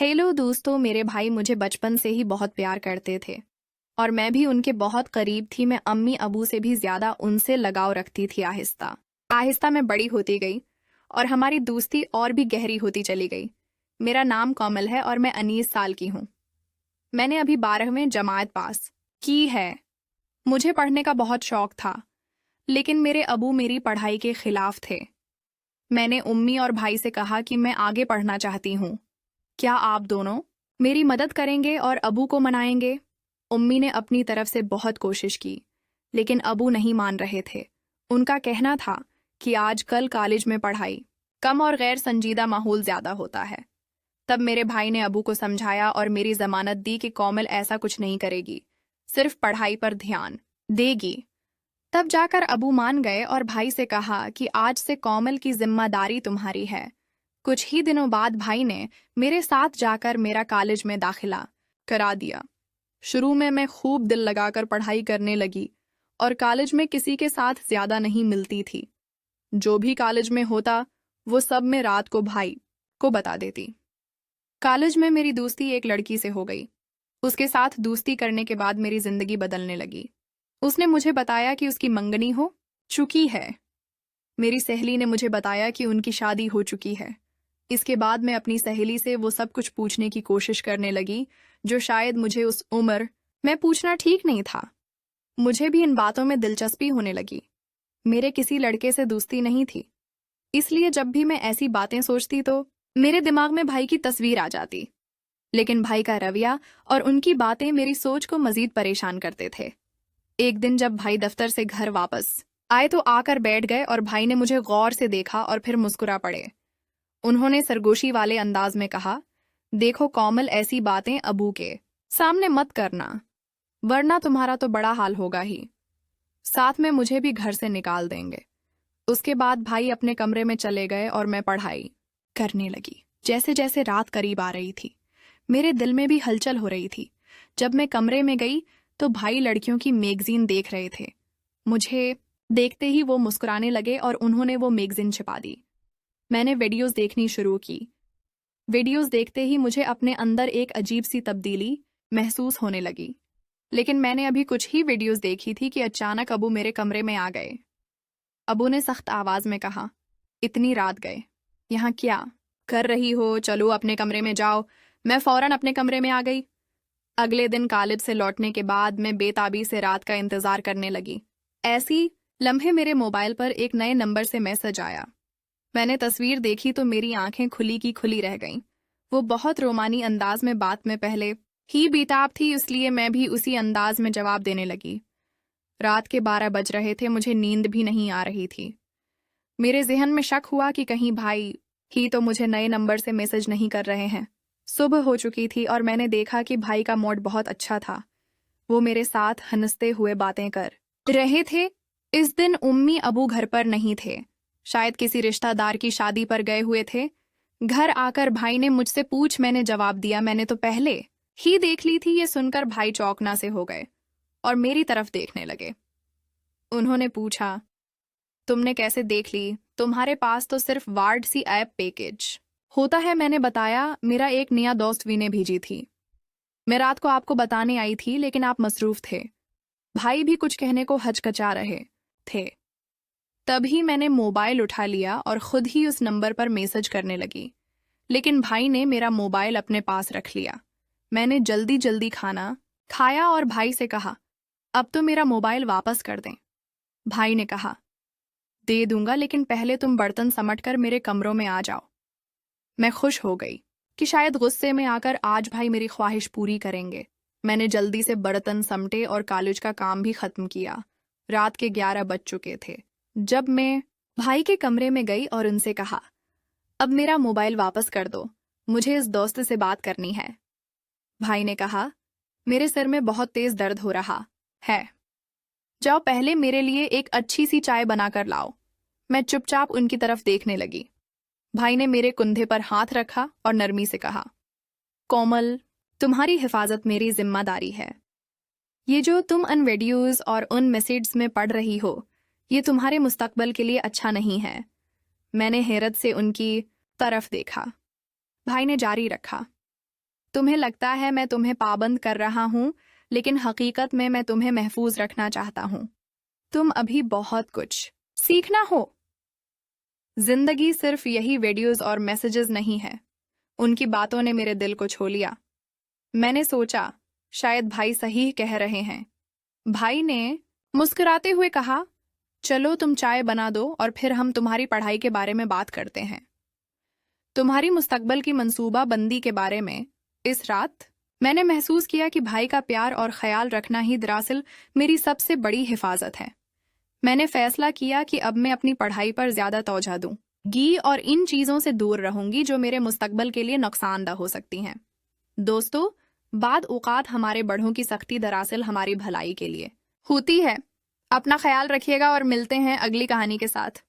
Hello दोस्तों, मेरे भाई मुझे बचपन से ही बहुत प्यार करते थे और मैं भी उनके बहुत करीब थी। मैं अम्मी अबू से भी ज्यादा उनसे लगाव रखती थी। आहिस्ता आहिस्ता मैं बड़ी होती गई और हमारी दोस्ती और भी गहरी होती चली गई। मेरा नाम कोमल है और मैं 19 साल की हूँ। मैंने अभी 12वीं जमात पास की है। मुझे पढ़ने का बहुत शौक था, लेकिन मेरे अबू मेरी पढ़ाई के खिलाफ थे। मैंने उम्मी और भाई से कहा कि मैं आगे पढ़ना चाहती हूँ। क्या आप दोनों मेरी मदद करेंगे और अबू को मनाएंगे? उम्मी ने अपनी तरफ से बहुत कोशिश की, लेकिन अबू नहीं मान रहे थे। उनका कहना था कि आजकल कॉलेज में पढ़ाई कम और गैर संजीदा माहौल ज्यादा होता है। तब मेरे भाई ने अबू को समझाया और मेरी जमानत दी कि कोमल ऐसा कुछ नहीं करेगी, सिर्फ पढ़ाई पर ध्यान देगी। तब जाकर अबू मान गए और भाई से कहा कि आज से कोमल की जिम्मेदारी तुम्हारी है। कुछ ही दिनों बाद भाई ने मेरे साथ जाकर मेरा कॉलेज में दाखिला करा दिया। शुरू में मैं खूब दिल लगाकर पढ़ाई करने लगी और कॉलेज में किसी के साथ ज्यादा नहीं मिलती थी। जो भी कॉलेज में होता वो सब मैं रात को भाई को बता देती। कॉलेज में मेरी दोस्ती एक लड़की से हो गई। उसके साथ दोस्ती करने के बाद मेरी जिंदगी बदलने लगी। उसने मुझे बताया कि उसकी मंगनी हो चुकी है। मेरी सहेली ने मुझे बताया कि उनकी शादी हो चुकी है। इसके बाद मैं अपनी सहेली से वो सब कुछ पूछने की कोशिश करने लगी जो शायद मुझे उस उम्र में पूछना ठीक नहीं था। मुझे भी इन बातों में दिलचस्पी होने लगी। मेरे किसी लड़के से दोस्ती नहीं थी, इसलिए जब भी मैं ऐसी बातें सोचती तो मेरे दिमाग में भाई की तस्वीर आ जाती। लेकिन भाई का रवैया और उनकी बातें मेरी सोच को मजीद परेशान करते थे। एक दिन जब भाई दफ्तर से घर वापस आए तो आकर बैठ गए और भाई ने मुझे गौर से देखा और फिर मुस्कुरा पड़े। उन्होंने सरगोशी वाले अंदाज में कहा, देखो कोमल, ऐसी बातें अबू के सामने मत करना, वरना तुम्हारा तो बड़ा हाल होगा ही। साथ में मुझे भी घर से निकाल देंगे। उसके बाद भाई अपने कमरे में चले गए और मैं पढ़ाई करने लगी। जैसे जैसे रात करीब आ रही थी, मेरे दिल में भी हलचल हो रही थी। जब मैं कमरे में गई तो भाई लड़कियों की मैगजीन देख रहे थे। मुझे देखते ही वो मुस्कुराने लगे और उन्होंने वो मैगजीन छिपा दी। मैंने वीडियोस देखनी शुरू की। वीडियोस देखते ही मुझे अपने अंदर एक अजीब सी तब्दीली महसूस होने लगी। लेकिन मैंने अभी कुछ ही वीडियोस देखी थी कि अचानक अबू मेरे कमरे में आ गए। अबू ने सख्त आवाज में कहा, इतनी रात गए, यहाँ क्या कर रही हो? चलो अपने कमरे में जाओ। मैं फौरन अपने कमरे में आ गई। अगले दिन कॉलेज से लौटने के बाद मैं बेताबी से रात का इंतजार करने लगी। ऐसी लम्हे मेरे मोबाइल पर एक नए नंबर से मैसेज आया। मैंने तस्वीर देखी तो मेरी आंखें खुली की खुली रह गईं। वो बहुत रोमानी अंदाज में बात में पहले ही बेताब थी, इसलिए मैं भी उसी अंदाज में जवाब देने लगी। रात के 12 बज रहे थे, मुझे नींद भी नहीं आ रही थी। मेरे जहन में शक हुआ कि कहीं भाई ही तो मुझे नए नंबर से मैसेज नहीं कर रहे हैं। सुबह हो चुकी थी और मैंने देखा कि भाई का मूड बहुत अच्छा था। वो मेरे साथ हंसते हुए बातें कर रहे थे। इस दिन उम्मी अबू घर पर नहीं थे, शायद किसी रिश्तेदार की शादी पर गए हुए थे। घर आकर भाई ने मुझसे पूछ, मैंने जवाब दिया, मैंने तो पहले ही देख ली थी। ये सुनकर भाई चौंकना से हो गए और मेरी तरफ देखने लगे। उन्होंने पूछा, तुमने कैसे देख ली? तुम्हारे पास तो सिर्फ वार्ड सी ऐप पैकेज होता है। मैंने बताया, मेरा एक नया दोस्त वी ने भेजी थी। मैं रात को आपको बताने आई थी, लेकिन आप मसरूफ थे। भाई भी कुछ कहने को हचकचा रहे थे। तभी मैंने मोबाइल उठा लिया और खुद ही उस नंबर पर मैसेज करने लगी। लेकिन भाई ने मेरा मोबाइल अपने पास रख लिया। मैंने जल्दी जल्दी खाना खाया और भाई से कहा, अब तो मेरा मोबाइल वापस कर दें। भाई ने कहा, दे दूंगा, लेकिन पहले तुम बर्तन समटकर मेरे कमरों में आ जाओ। मैं खुश हो गई कि शायद गुस्से में आकर आज भाई मेरी ख्वाहिश पूरी करेंगे। मैंने जल्दी से बर्तन समटे और कॉलेज का काम भी खत्म किया। रात के 11 बज चुके थे जब मैं भाई के कमरे में गई और उनसे कहा, अब मेरा मोबाइल वापस कर दो, मुझे इस दोस्त से बात करनी है। भाई ने कहा, मेरे सिर में बहुत तेज दर्द हो रहा है, जाओ पहले मेरे लिए एक अच्छी सी चाय बनाकर लाओ। मैं चुपचाप उनकी तरफ देखने लगी। भाई ने मेरे कंधे पर हाथ रखा और नरमी से कहा, कोमल, तुम्हारी हिफाजत मेरी जिम्मेदारी है। ये जो तुम उन वीडियोस और उन मैसेज में पढ़ रही हो, ये तुम्हारे मुस्तकबल के लिए अच्छा नहीं है। मैंने हैरत से उनकी तरफ देखा। भाई ने जारी रखा, तुम्हें लगता है मैं तुम्हें पाबंद कर रहा हूँ, लेकिन हकीकत में मैं तुम्हें महफूज रखना चाहता हूँ। तुम अभी बहुत कुछ सीखना हो। जिंदगी सिर्फ यही वीडियोस और मैसेजेस नहीं है। उनकी बातों ने मेरे दिल को छू लिया। मैंने सोचा, शायद भाई सही कह रहे हैं। भाई ने मुस्कुराते हुए कहा, चलो तुम चाय बना दो और फिर हम तुम्हारी पढ़ाई के बारे में बात करते हैं, तुम्हारी मुस्तकबल की मंसूबा बंदी के बारे में। इस रात मैंने महसूस किया कि भाई का प्यार और ख्याल रखना ही दरअसल मेरी सबसे बड़ी हिफाजत है। मैंने फैसला किया कि अब मैं अपनी पढ़ाई पर ज्यादा तवज्जो दूंगी और इन चीजों से दूर रहूंगी जो मेरे मुस्तकबल के लिए नुकसानदा हो सकती हैं। दोस्तों, बाद औकात हमारे बड़ों की सख्ती दरअसल हमारी भलाई के लिए होती है। अपना ख्याल रखिएगा और मिलते हैं अगली कहानी के साथ।